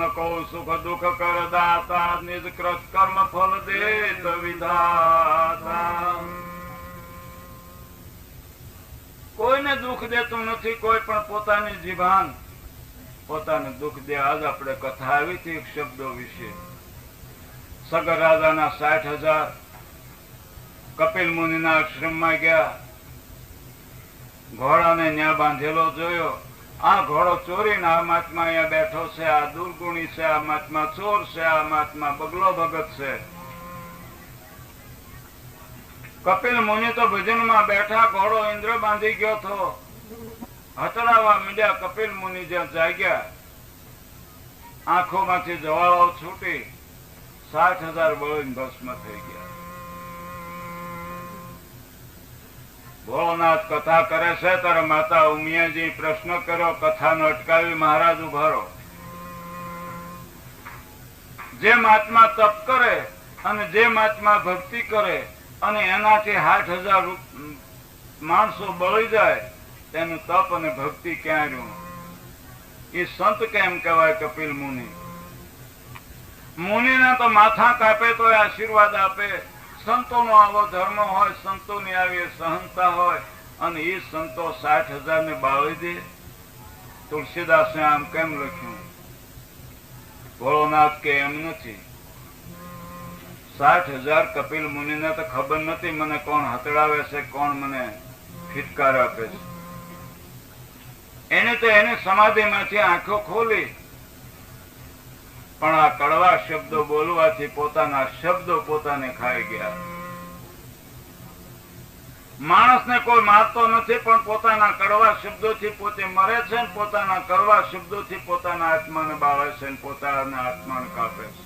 ન કહું સુખ દુઃખ કર દાતા, નિજ કૃત કર્મ ફલ દેત વિધાતા. કોઈને દુઃખ દેતું નથી કોઈ, પણ પોતાની જીભાન પોતાને દુઃખ દે. આજ આપણે કથા આવી હતી એક શબ્દો વિશે. સગર રાજાના 60,000 કપિલ મુનિના આશ્રમમાં ગયા. ઘોડાને ન્યા બાંધેલો જોયો. આ ઘોડો ચોરીને આ મહાત્મા અહીંયા બેઠો છે, આ દુર્ગુણી છે, આ મહાત્મા ચોર છે, આ મહાત્મા બગલો ભગત છે. કપિલ મુનિ તો ભજનમાં બેઠા, ઘોડો ઇન્દ્ર બાંધી ગયો હતો. હતડાવા મીડ્યા. કપિલ મુનિ જ્યાં જાગ્યા, આંખોમાંથી જવાળો છૂટી 60,000 બળીને ભસ્મ થઈ ગયા. ભોળોનાથ કથા કરે છે ત્યારે માતા ઉમિયાજી પ્રશ્ન કર્યો, કથાનો અટકાવી મહારાજ ઉભારો. જે મહાત્મા તપ કરે અને જે મહાત્મા ભક્તિ કરે અને એનાથી 60,000 માણસો બળી જાય, તેનું તપ અને ભક્તિ ક્યાં રહ્યું? એ સંત કેમ કહેવાય? કપિલ મુનિ. મુનિને તો માથા કાપે તો આશીર્વાદ આપે. સંતોનો આવો ધર્મ હોય, સંતોની આવી સહનતા હોય, અને એ સંતો 60,000 ને બાળી દે. તુલસીદાસે આમ કેમ લખ્યું? ભોળોનાથ કે એમ નથી. 60,000 કપિલ મુનિને તો ખબર નથી મને કોણ હતડાવે છે, કોણ મને ફિટકાર આપે છે. એને તો એની સમાધિમાંથી આંખો ખોલી, પણ આ કડવા શબ્દો બોલવાથી પોતાના શબ્દો પોતાને ખાઈ ગયા. માણસને કોઈ મારતો નથી, પણ પોતાના કડવા શબ્દોથી પોતે મરે છે, પોતાના કડવા શબ્દોથી પોતાના આત્માને બાળે છે, પોતાના આત્માને કાપે છે.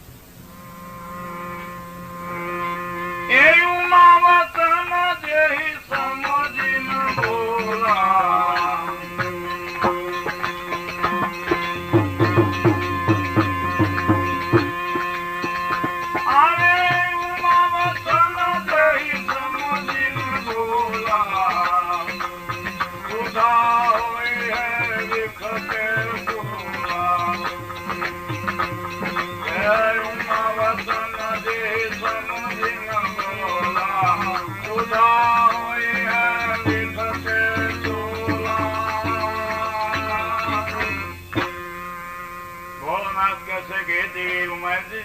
એવું માવતન જેહી સમજીને બોલા,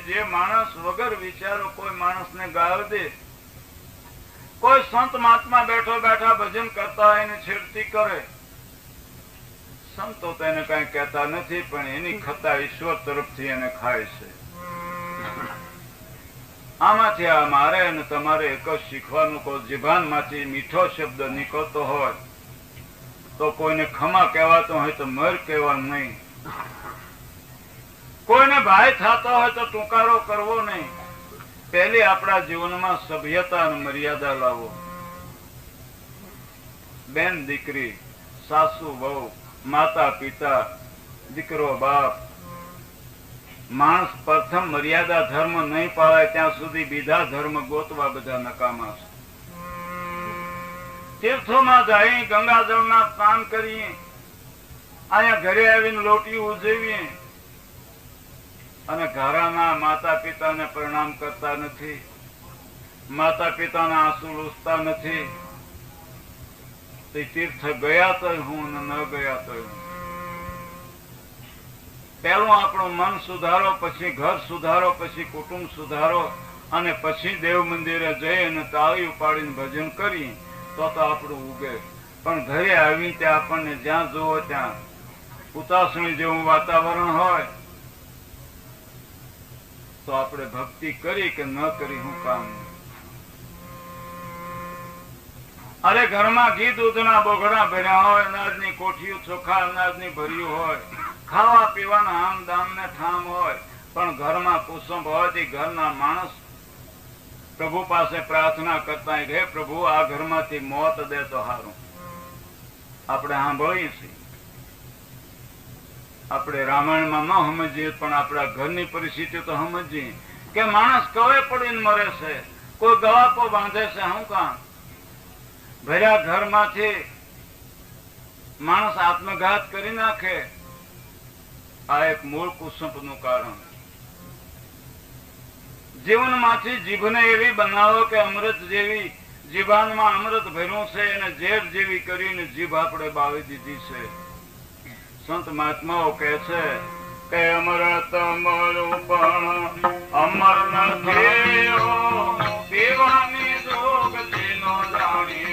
જે માણસ વગર વિચારો કોઈ માણસને ગાળ દે, કોઈ સંત મહાત્મા બેઠો બેઠા ભજન કરતા હોય એને છેડતી કરે, સંતો તેને કઈ કહેતા નથી, પણ એની ખતા ઈશ્વર તરફથી એને ખાય છે. આમાંથી આ મારે અને તમારે એક જ શીખવાનું, કોઈ જીભાન માંથી મીઠો શબ્દ નીકળતો હોય તો કોઈને ખમા કહેવાતો હોય તો મર કહેવાનું નહીં. કોઈને ભાઈ થતો હોય તો ટૂંકારો કરવો નહીં. પહેલી આપણા જીવનમાં સભ્યતા અને મર્યાદા લાવો. બેન દીકરી, સાસુ વહુ, માતા પિતા, દીકરો બાપ, માણસ પ્રથમ મર્યાદા ધર્મ નહીં પાળે ત્યાં સુધી બીજા ધર્મ ગોતવા બધા નકામા છે. તીર્થોમાં જઈ ગંગાજળના સ્નાન કરીએ, અહીંયા ઘરે આવીને લોટી ઉજવીએ, અને ઘરાના માતા પિતાને પ્રણામ કરતા નથી, માતા પિતાના આંસુ લૂછતા નથી. તે તીર્થ ગયા તો હું ન ગયા તો હું. પેલું આપણું મન સુધારો, પછી ઘર સુધારો, પછી કુટુંબ સુધારો, અને પછી દેવ મંદિરે જઈ અને તાળી ઉપાડીને ભજન કરી તો આપણું ઉગે. પણ ઘરે આવી ત્યાં આપણને જ્યાં જોવો ત્યાં ઉતાસણી જેવું વાતાવરણ હોય તો આપણે ભક્તિ કરી કે ન કરી હું કામ? અરે ઘરમાં ઘી દૂધના બોઘડા ભર્યા હોય, અનાજની કોઠીઓ ચોખા અનાજની ભર્યું હોય, ખાવા પીવાના આમ દામ ને ઠામ હોય, પણ ઘરમાં કુસુમ હોવાથી ઘરના માણસ પ્રભુ પાસે પ્રાર્થના કરતા હે પ્રભુ આ ઘરમાંથી મોત દે તો સારું. આપણે સાંભળીએ છીએ, આપણે રામાયણમાં ન સમજીએ પણ આપણા ઘરની પરિસ્થિતિ તો સમજીએ કે માણસ કવે પડીને મરે છે, કોઈ ગળાપો બાંધે છે. શું કામ? ભર્યા ઘરમાંથી માણસ આત્મઘાત કરી નાખે આ એક મૂળ કુસંપનું કારણ. જીવનમાંથી જીભને એવી બનાવો કે અમૃત જેવી, જીભાનમાં અમૃત ભર્યું છે અને ઝેર જેવી કરીને જીભ આપણે બાવી દીધી છે. સંત મહાત્માઓ કહે છે કે અમૃત મળું પણ અમર નથી, પીવાની જોગ જેનો જાણી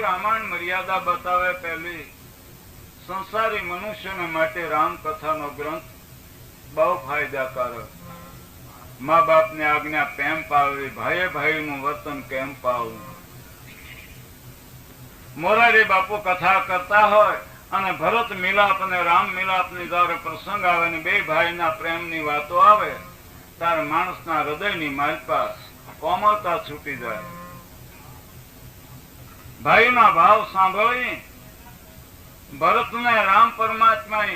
રામાયણ મર્યાદા બતાવે. પહેલી, સંસારી મનુષ્યને માટે રામકથાનો ગ્રંથ બહુ ફાયદાકારક. મા બાપની આજ્ઞા કેમ પાળવી, ભાઈએ ભાઈનું વર્તન કેમ પાળવું. મોરારી બાપુ કથા કરતા હોય અને ભરત મિલાપ અને રામ મિલાપની જયારે પ્રસંગ આવે ને બે ભાઈના પ્રેમની વાતો આવે ત્યારે માણસના હૃદયની માલપાસ કોમળતા છૂટી જાય. ભાઈના ભાવ સાંભળી ભરતને રામ પરમાત્મા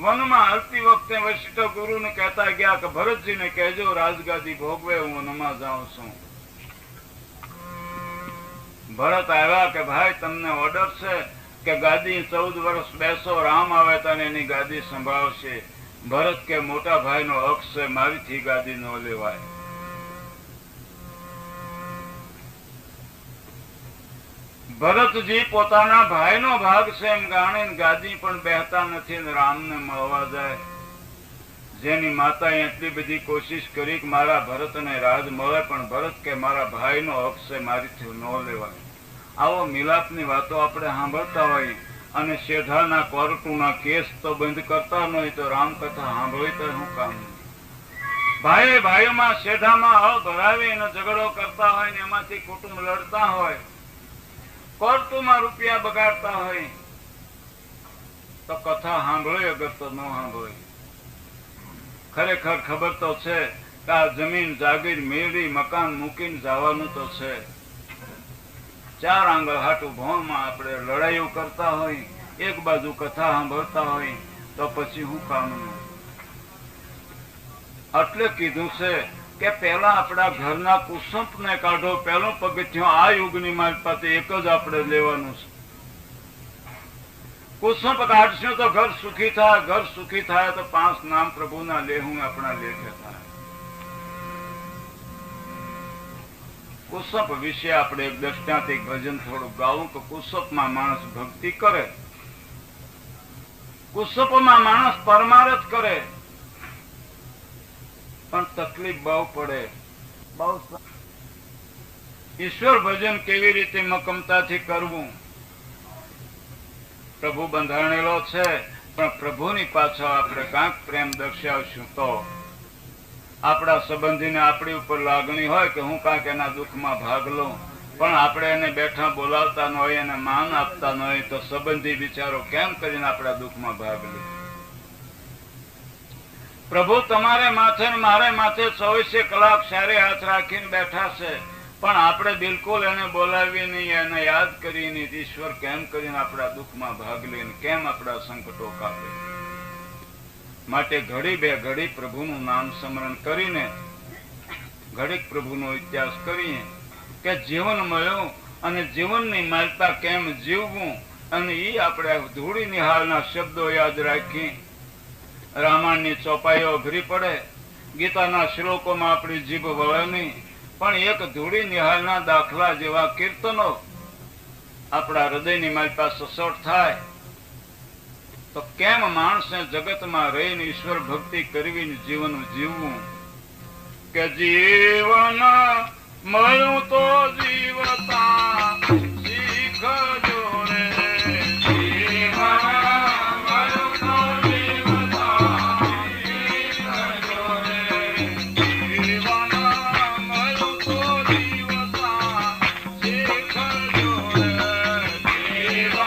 વનમાં હાલતી વખતે વશિષ્ઠ ગુરુને કહેતા ગયા કે ભરતજીને કહેજો રાજગાદી ભોગવે, હું વનમાં જાઉં છું. ભરત આવ્યા કે ભાઈ તમને ઓર્ડર છે કે ગાદી 14 વર્ષ બેસો, રામ આવે તો એની ગાદી સંભાળશે. ભરત કે મોટા ભાઈનો હક છે, મારીથી ગાદી ન લેવાય. ભરતજી પોતાના ભાઈનો ભાગ છે એમ જાણીને ગાદી પણ બેહતા નથી ને રામને મળવા જાય. જેની માતાએ એટલી બધી કોશિશ કરી કે મારા ભરતને રાજ મળે, પણ ભરત કે મારા ભાઈનો હક છે, મારીથી ન લેવાય. આવો મિલાપની વાતો આપણે સાંભળતા હોય અને શેઠાના કોર્ટના કેસ તો બંધ કરતા ન હોય તો રામકથા સાંભળી તો શું કામ. ભાઈ ભાઈઓમાં શેઠામાં હળ ભરાવી અને ઝઘડો કરતા હોય ને એમાંથી કુટુંબ લડતા હોય, કોર્ટમાં રૂપિયા બગાડતા હોય તો કથા સાંભળી અગર તો ન સાંભળી. ખરેખર ખબર તો છે કે આ જમીન જાગીર મેળવી મકાન મૂકીને જવાનું તો છે. 4 આંગળ હાટું ભોણમાં આપણે લડાઈઓ કરતા હોય, એક બાજુ કથા સાંભળતા હોય તો પછી શું કામનું. એટલે કીધું છે કે પેલા આપણા ઘરના કુસંપને કાઢો. પેલું પગથિયું આ યુગની માલપાતે એક જ આપણે લેવાનું છે. કુસંપ કાઢશું તો ઘર સુખી થાય, ઘર સુખી થાય તો 5 નામ પ્રભુના લેહું આપણા લેખે થાય. કુસંપ વિશે આપણે એક દ્રષ્ટાંતિક ભજન થોડું ગાવું કે કુસંપમાં માણસ ભક્તિ કરે, કુસંપમાં માણસ પરમારથ કરે, પણ તકલીફ બહુ પડે. ઈશ્વર ભજન કેવી રીતે મક્કમતાથી કરવું. પ્રભુ બંધાણેલો છે, પણ પ્રભુની પાછળ આપણે કાંક પ્રેમ દર્શાવશું તો આપણા સંબંધીને આપણી ઉપર લાગણી હોય કે હું કાંક એના દુઃખમાં ભાગ લઉં, પણ આપણે એને બેઠા બોલાવતા ન હોય, એને માન આપતા ન હોય તો સંબંધી બિચારો કેમ કરીને આપણા દુઃખમાં ભાગ લે. પ્રભુ તમારે માથે ને મારે માથે 24 કલાક સારે હાથ રાખીને બેઠા છે, પણ આપણે બિલકુલ એને બોલાવી નહીં, એને યાદ કરી નહીં. ઈશ્વર કેમ કરીને આપણા દુઃખમાં ભાગ લઈને કેમ આપણા સંકટો કાપે. માટે ઘડી બે ઘડી પ્રભુનું નામ સ્મરણ કરીને ઘડીક પ્રભુનો ઇતિહાસ કરીએ કે જીવન મળ્યું અને જીવનની માલતા કેમ જીવવું, અને એ આપણે ધૂળી નિહાળના શબ્દો યાદ રાખી રામાયણની ચોપાઈઓ અઘરી પડે, ગીતાના શ્લોકોમાં આપણી જીભ વળે નહીં, પણ એક ધૂળી નિહાળના દાખલા જેવા કીર્તનો આપણા હૃદયની માલતા સસોટ થાય તો કેમ માણસને જગતમાં રહીને ઈશ્વર ભક્તિ કરવી, જીવન જીવવું. કે જીવન મળ્યું તો જીવતા શીખજો રે, જીવન મળ્યું તો જીવતા શીખજો રે, જીવન મળ્યું તો જીવતા શીખજો રે, જીવન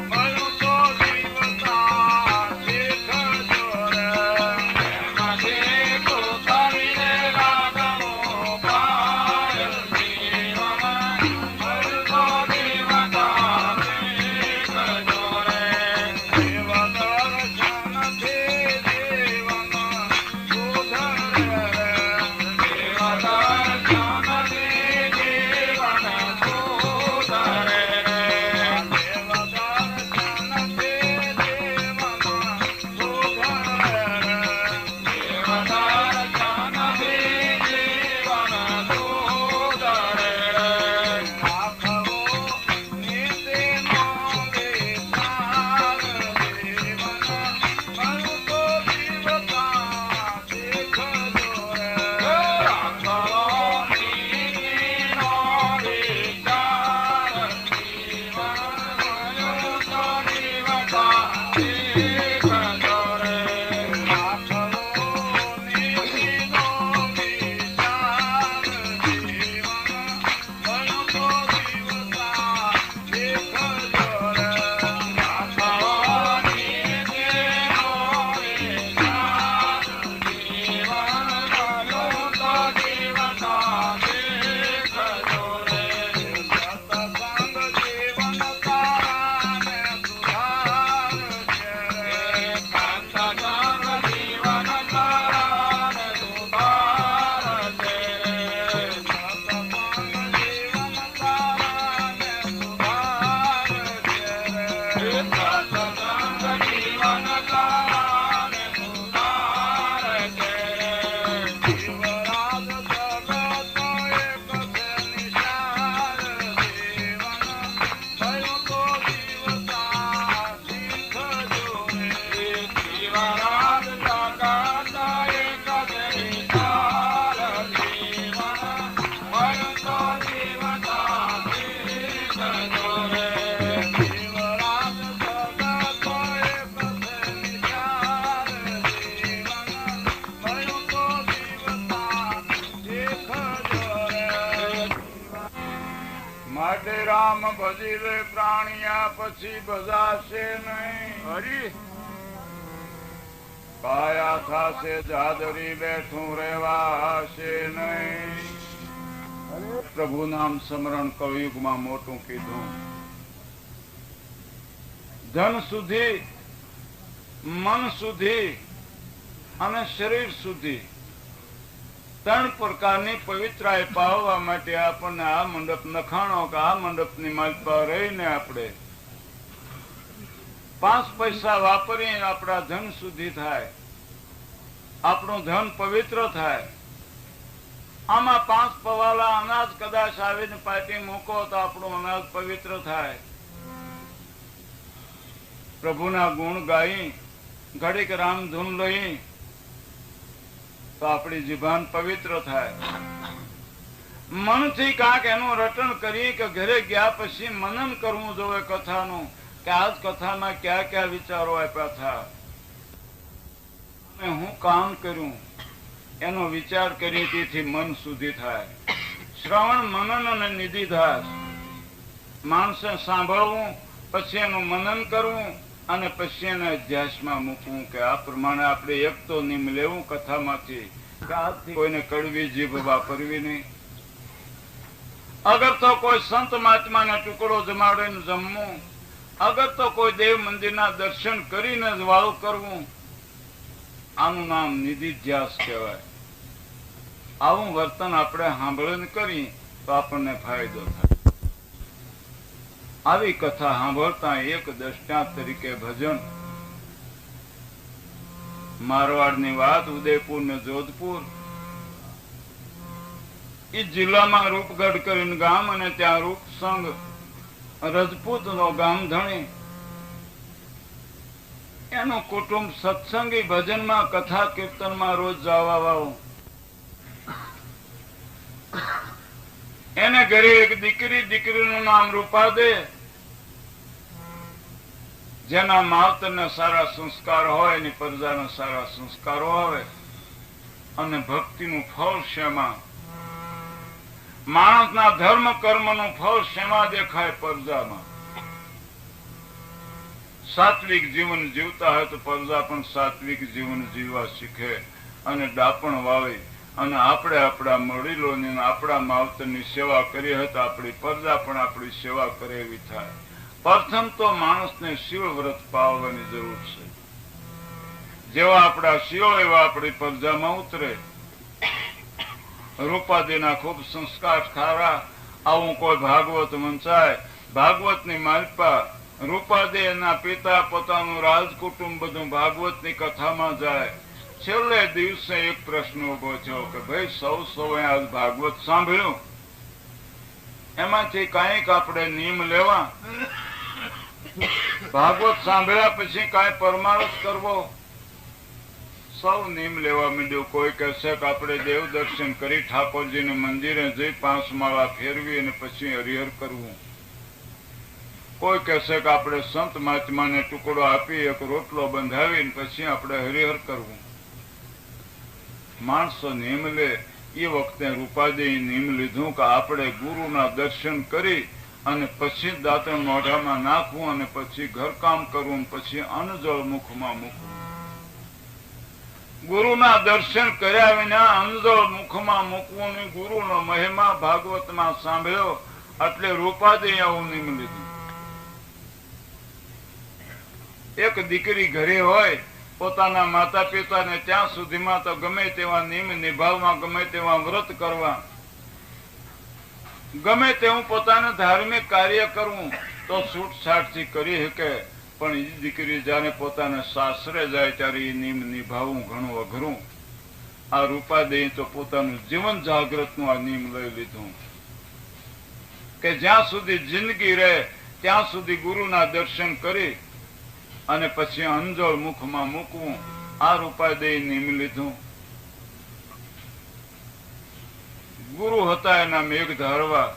મળ્યું તો જીવતા શીખજો રે. રામ ભજી રે પ્રાણિયા પછી ભજાશે નહીં. હરી કાયા થાશે જાદરી બેઠું રેવાશે નહીં. પ્રભુ નામ સ્મરણ કળયુગમાં મોટું કીધું. ધન સુધી, મન સુધી અને શરીર સુધી ત્રણ પ્રકારની પવિત્રાઈ પાવવા માટે આપણને આ મંડપ નખાણો કે આ મંડપની માલપા રહીને આપણે 5 પૈસા વાપરીને આપણા ધન સુધી થાય, આપણું ધન પવિત્ર થાય. આમાં 5 પવાલા અનાજ કદાચ આવીને પાટી મૂકો તો આપણું અનાજ પવિત્ર થાય. પ્રભુના ગુણ ગાઈ ઘડીક રામધૂન લઈ તો આપણી જીભાન પવિત્ર થાય. મનથી કાંક એનું રટણ કરી કે ઘરે ગયા પછી મનન કરવું જોઈએ કથાનું કે આજ કથામાં કયા કયા વિચારો આપ્યા હતા, હું કામ કર્યું એનો વિચાર કરી તેથી મન સુધી થાય. શ્રવણ મનન અને નિધિધ્યાસ. માણસે સાંભળવું પછી એનું મનન કરવું અને પછી એને અધ્યાસમાં મૂકવું કે આ પ્રમાણે આપણે એક તો નિયમ લેવું કથામાંથી કે આજથી કોઈને કડવી જીભ વાપરવી નહીં. અગર તો કોઈ સંત મહાત્માને ટુકડો જમાડીને જમવું, અગર તો કોઈ દેવ મંદિરના દર્શન કરીને જ વાળ કરવું, આનું નામ નિધિધ્યાસ કહેવાય. આવું વર્તન આપણે સાંભળીને કરી તો આપણને ફાયદો થાય. આવી કથા સાંભળતા એક દ્રષ્ટાંત તરીકે ભજન. મારવાડની વાત, ઉદયપુર ને જોધપુર એ જિલ્લામાં રૂપગઢ કરીને ગામ અને ત્યાં રૂપસંગ રજપૂત નો ગામ ધણી એનું કુટુંબ સત્સંગી ભજનમાં કથા કીર્તનમાં રોજ જવા વાળું. એને ઘરે એક દીકરીનું નામ રૂપાદે, જેના માવતરને સારા સંસ્કાર હોય એની પ્રજાના સારા સંસ્કારો આવે અને ભક્તિનું ફળ શેમાં, માણસના ધર્મ કર્મનું ફળ શેમાં દેખાય? પ્રજામાં. સાત્વિક જીવન જીવતા હોય તો પ્રજા પણ સાત્વિક જીવન જીવવા શીખે અને ડાપણ વાવે. અને આપણે આપણા વડીલોની આપણા માવતરની સેવા કરી હોય તો આપણી પ્રજા પણ આપણી સેવા કરે એવી થાય. પ્રથમ તો માણસને શિવ વ્રત પાળવાની જરૂર છે. જેવા આપણા શિવ એવા આપણી પ્રજામાં ઉતરે. રૂપાદીના ખૂબ સંસ્કાર ખારા. આવું કોઈ ભાગવત વંચાય, ભાગવતની માલપા રૂપાદે એના પિતા પોતાનું રાજકુટુંબ બધું ભાગવતની કથામાં જાય. છેલ્લે દિવસે એક પ્રશ્ન ઉભો થયો કે ભાઈ સૌએ આજ ભાગવત સાંભળ્યું, એમાંથી કઈક આપણે નિયમ લેવા. ભાગવત સાંભળ્યા પછી કઈ પરમાર્થ કરવો. સૌ નિયમ લેવા માંડ્યું. કોઈ કહેશે કે આપણે દેવ દર્શન કરી ઠાકોરજીને મંદિરે જઈ 5 માળા ફેરવી અને પછી હરિહર કરવું. કોઈ કહેશે કે આપણે સંત મહાત્માને ટુકડો આપી એક રોટલો બંધાવીને પછી આપણે હરિહર કરવું. માણસો નિયમ લે. એ વખતે રૂપાદે નિયમ લીધું કે આપણે ગુરુના દર્શન કરી અને પછી દાંતણ મોઢામાં નાખવું અને પછી ઘરકામ કરવું, પછી અન્નજળ મુખમાં મૂકવું. ગુરુના દર્શન કર્યા વિના અન્નજળ મુખમાં મૂકવું નહીં. ગુરુનો મહિમા ભાગવતમાં સાંભળ્યો એટલે રૂપાદે આવું નિયમ લીધું. એક દીકરી ઘરે હોય, પોતાના માતા પિતાને ત્યાં સુધીમાં તો ગમે તેવા નિયમ નિભાવવા, ગમે તેવા વ્રત કરવા, ગમે તેવું પોતાને ધાર્મિક કાર્ય કરવું તો છૂટછાટથી કરી શકે. પણ એ દીકરી જયારે પોતાના સાસરે જાય ત્યારે એ નિયમ નિભાવવું ઘણું અઘરું. આ રૂપાદે તો પોતાનું જીવન જાગૃતનું આ નિયમ લઈ લીધું કે જ્યાં સુધી જિંદગી રહે ત્યાં સુધી ગુરુના દર્શન કરી અને પછી અંજળ મુખમાં મૂકવું. આ રૂપાદે નિયમ લીધું. ગુરુ હતા એના મેઘ ધારવા.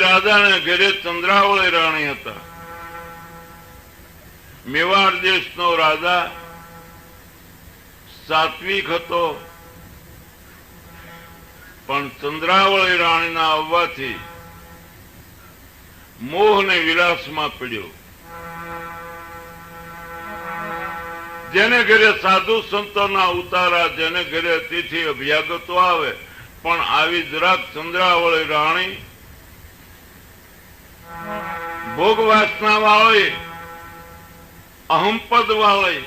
રાજાને ઘરે ચંદ્રાવળી રાણી હતા. મેવાડ દેશનો રાજા સાત્વિક હતો, પણ ચંદ્રાવળી રાણીના આવવાથી મોહ ને વિલાસમાં પડ્યો. જેને ઘરે સાધુ સંતોના ઉતારા, જેને ઘરે અતિથિ અભ્યાગતો આવે, પણ આવી જરાક ચંદ્રાવળી રાણી ભોગ વાસના વાળી, અહંપદ વાળી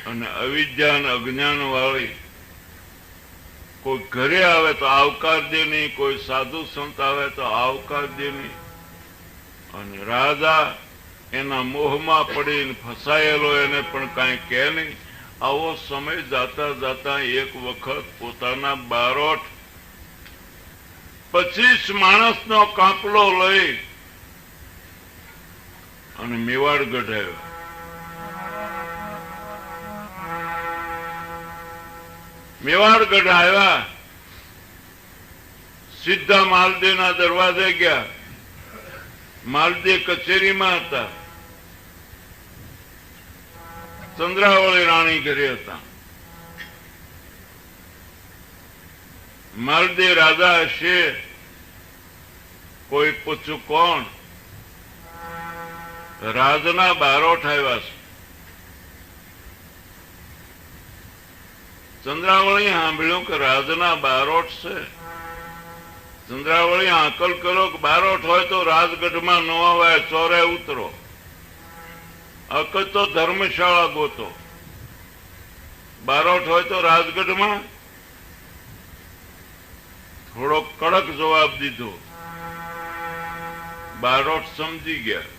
અને અવિદ્યા અને અજ્ઞાન વાળી કોઈ ઘરે આવે તો આવકાર દે નહીં, કોઈ સાધુ સંત આવે તો આવકાર દે નહીં. અને રાજા એના મોહમાં પડીને ફસાયેલો, એને પણ કાંઈ કહે નહીં. આવો સમય જાતા જાતા એક વખત પોતાના બારોટ 25 માણસનો કાફલો લઈ અને મેવાડગઢ આવ્યો. મેવાડગઢ આવ્યા, સીધા માલદેના દરવાજે ગયા. માલદે કચેરીમાં હતા, ચંદ્રાવળી રાણી ઘરે હતા. માલદે રાજા હશે, કોઈ પૂછ્યું કોણ? રાજના બારોટ આવ્યા છે. ચંદ્રાવળી સાંભળ્યું કે રાજના બારોટ છે. ચંદ્રાવળી આકલ કરો કે બારોટ હોય તો રાજગઢમાં ન અવાય, ચોરે ઉતરો. અકલ તો ધર્મશાળા ગોતો. બારોટ હોય તો રાજગઢમાં. થોડો કડક જવાબ દીધો. બારોટ સમજી ગયા.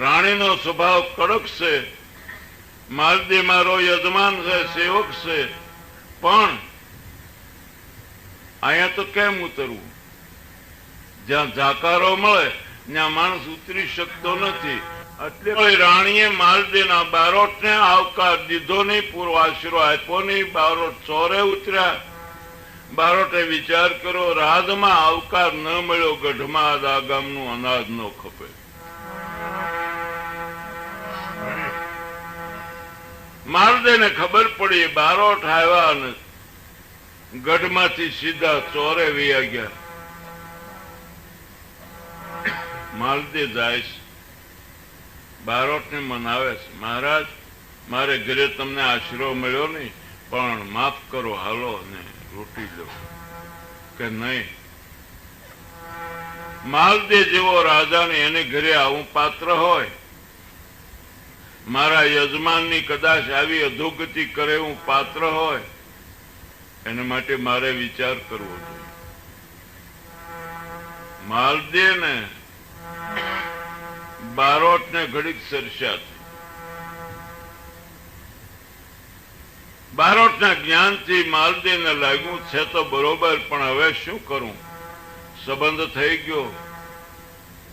રાણીનો સ્વભાવ કડક છે. માલદે મારો યજમાન છે, સેવક છે, પણ અહીંયા તો કેમ ઉતરવું? જ્યાં જાકારો મળે ત્યાં માણસ ઉતરી શકતો નથી. એટલે રાણીએ માલદેના બારોટને આવકાર દીધો નહીં, પૂરો આશરો આપ્યો નહીં. બારોટ ચોરે ઉતર્યા. બારોટે વિચાર કર્યો, રાજમાં આવકાર ન મળ્યો, ગઢમાં આ ગામનું અનાજ ન ખપે. માલદેને ખબર પડી, બારોટ આવ્યા અને ગઢમાંથી સીધા ચોરે વયા ગયા. માલદે જાય છે, બારોટને મનાવે છે, મહારાજ મારે ઘરે તમને આશરો મળ્યો નહીં, પણ માફ કરો, હાલો ને રોટી લો. કે નહીં, માલદે જેવો રાજાને એને ઘરે આવું પાત્ર હોય, મારા યજમાનની કદાચ આવી અધોગતિ કરે હું પાત્ર હોય, એના માટે મારે વિચાર કરવો જોઈએ. માલદે ને બારોટને ઘડીક સરસ્યા થઈ. બારોટના જ્ઞાનથી માલદેવને લાગ્યું છે તો બરોબર, પણ હવે શું કરું? સંબંધ થઈ ગયો,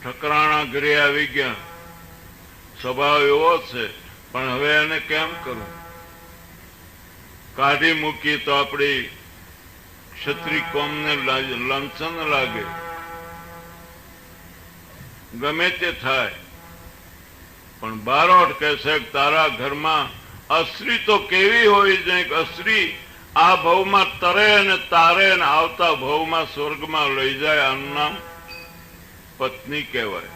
ઠકરાણા ઘરે આવી ગયા, સ્વભાવ એવો છે, પણ હવે એને કેમ કરું? કાઢી મૂકી તો આપણી ક્ષત્રિય કોમને લાંછન લાગે. ગમે તે થાય, પણ બારોટ કહે છે કે તારા ઘરમાં અશ્રી તો કેવી હોય છે કે અશ્રી આ ભવમાં તરે અને તારે અને આવતા ભવમાં સ્વર્ગમાં લઈ જાય. આનું નામ પત્ની કહેવાય.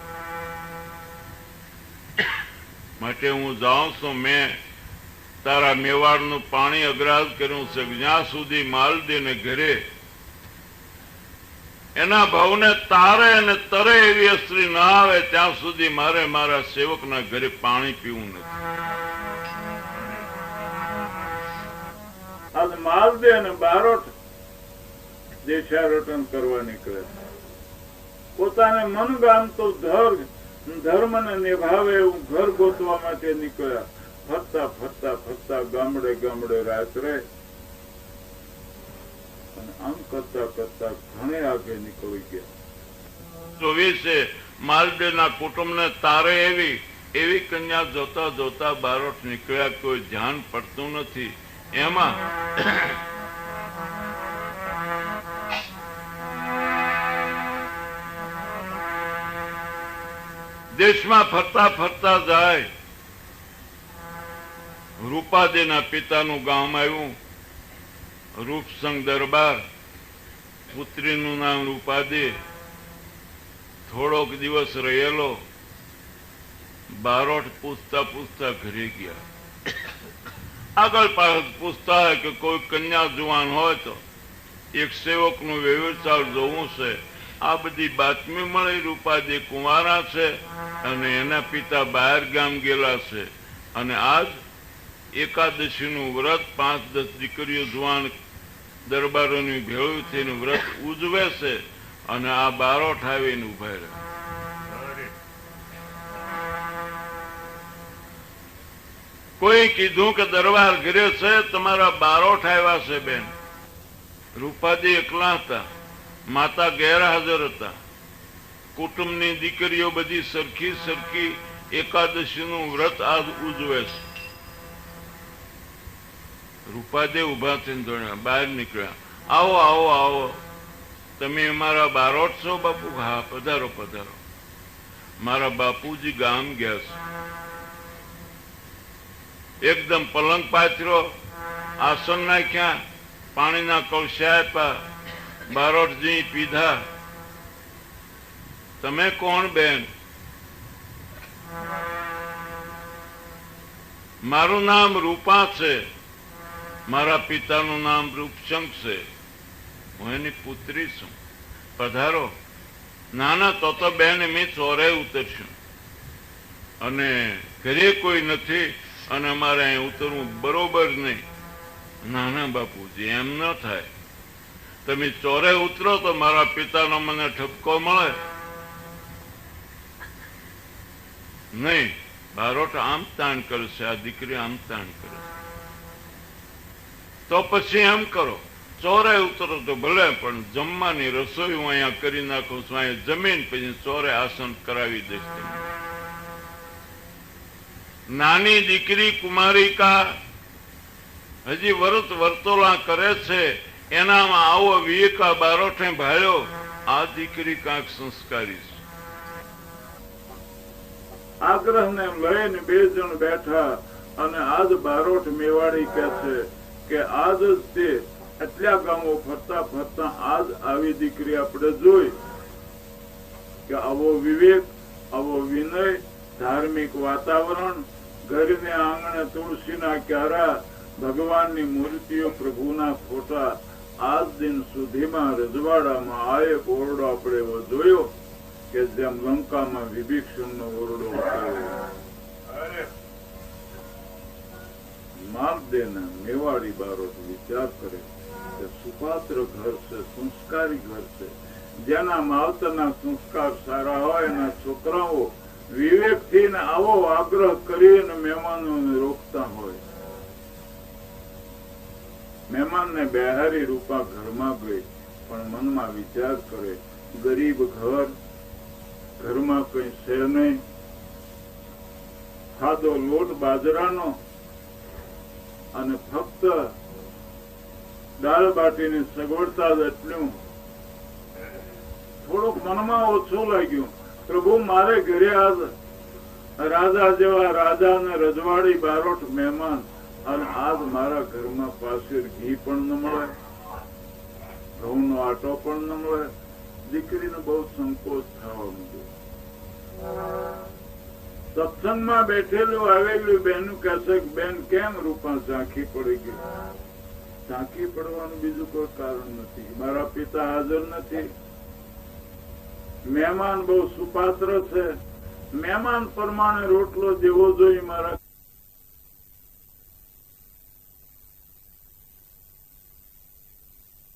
માટે હું જાઉં છું. મેં તારા મેવાડનું પાણી અગ્રાજ કર્યું છે. જ્યાં સુધી માલદેવને ઘરે એના ભાવને તારે અને તરે એવી અસ્ત્રી ના આવે ત્યાં સુધી મારે મારા સેવકના ઘરે પાણી પીવું નથી. આજ માલદેવ અને બારોટ દેશારોટન કરવા નીકળે છે. પોતાને મનગામ તો ધર્મને નિભાવે એવું ઘર ગોતવા માટે નીકળ્યા. ફરતા ફરતા ફરતા ગામડે ગામડે રાત્રે, અને આમ કરતા કરતા ઘણે આગે નીકળી ગયા. 24 માલદેવના કુટુંબને તારે એવી કન્યા જોતા જોતા બારોટ નીકળ્યા. કોઈ ધ્યાન પડતું નથી. એમાં દેશમાં ફરતા ફરતા જાય. રૂપાદેના પિતાનું ગામ આવ્યું, રૂપસંગ દરબાર. પુત્રીનું નામ રૂપાદે. થોડોક દિવસ રહેલો. બારોટ પૂછતા પૂછતા ઘરે ગયા. આગળ પાછળ પૂછતા હોય કે કોઈ કન્યા જુવાન હોય તો એક સેવકનું વ્યવચાર જોવું છે. આ બધી બાતમી મળી. રૂપાદે કુંવારા છે અને એના પિતા બહાર ગામ ગયેલા છે, અને આજ એકાદશીનું વ્રત 5-10 દીકરીઓ જુવાન દરબારોની ભેળું થઈને વ્રત ઉજવે છે, અને આ બારોટ આવીને ઉભા રહે. કોઈ કીધું કે દરબાર ઘરે છે, તમારા બારોટ આવ્યા છે. બેન રૂપાદી એકલા હતા, માતા ગેરહાજર હતા. કુટુંબની દીકરીઓ બધી સરખી સરખી એકાદશીનું વ્રત આજ ઉજવે છે. રૂપાદેવ ઉભા થઈને દોડ્યા, બહાર નીકળ્યા. આવો આવો આવો, તમે અમારા બારોટ છો બાપુ? હા, પધારો પધારો. મારા બાપુજી ગામ ગયા છે. એકદમ પલંગ પાથર્યો, આસન નાખ્યા, પાણીના કળશા આપ્યા, બારોટજી પીધા. તમે કોણ બેન? મારું નામ રૂપા છે, મારા પિતાનું નામ રૂપચંદ છે, હું એની પુત્રી છું. પધારો. નાના તો બેન અમે ચોરે ઉતરશું, અને ઘરે કોઈ નથી, અને અમારે અહીં ઉતરવું બરોબર નહીં. નાના બાપુજી, એમ ન થાય. તમે ચોરે ઉતરો તો મારા પિતાનો મને ઠપકો મળે નહીં. બારોટ આમ તાણ કરશે, આ દીકરી આમ તાણ કરે. તો પછી એમ કરો, ચોરે ઉતરો તો ભલે, પણ જમવાની રસોઈ હું અહીંયા કરી નાખું છું. અહીંયા જમીન પછી ચોરે આસન કરાવી દઈશ. નાની દીકરી કુમારિકા હજી વર્તોલા કરે છે, એનામાં આવો વિવેકા બારોઠે ભાળ્યો. આ દીકરી કાંક સંસ્કારી છે. આગ્રહને લઈને 2 જણ બેઠા, અને આજ બારોટ મેવાડી કે છે કે આજ જ તે એટલા ગામો ફરતા ફરતા આજ આવી દીકરી આપણે જોઈ કે આવો વિવેક, આવો વિનય, ધાર્મિક વાતાવરણ, ઘરને આંગણે તુલસીના ક્યારા, ભગવાનની મૂર્તિઓ, પ્રભુના ફોટા. આજ દિન સુધીમાં રજવાડામાં આ એક ઓરડો આપણે એવો જોયો કે જેમ લંકામાં વિભીષણનો ઓરડો હતો. માલદેવના મેવાડી બારોટ વિચાર કરે કે સુપાત્ર ઘર છે, સંસ્કારી ઘર છે. જેના માવતરના સંસ્કાર સારા હોય, એના છોકરાઓ વિવેકથી ને આવો આગ્રહ કરીને મહેમાનોને રોકતા હોય. મહેમાનને બેહારી રૂપા ઘરમાં ગઈ, પણ મનમાં વિચાર કરે, ગરીબ ઘરમાં કઈ છે નહીં, ખાધો લોટ બાજરાનો અને ફક્ત દાળ બાટીની સગવડતા જ એટલું. થોડુંક મનમાં ઓછું લાગ્યું, પ્રભુ મારે ઘરે આજ રાજા જેવા રાજા ને રજવાડી બારોટ મહેમાન, અને આજ મારા ઘરમાં પાછળ ઘી પણ ન મળે, ઘઉંનો આટો પણ ન મળે. દીકરીને બહુ સંકોચ થવા માંડ્યો. સત્સંગમાં બેઠેલું આવેલું બેનું કહેશે, બેન કેમ રૂપા ઝાંખી પડી ગઈ? ઝાંખી પડવાનું બીજું કોઈ કારણ નથી, મારા પિતા હાજર નથી, મહેમાન બહુ સુપાત્ર છે, મહેમાન પ્રમાણે રોટલો જેવો જોઈ મારા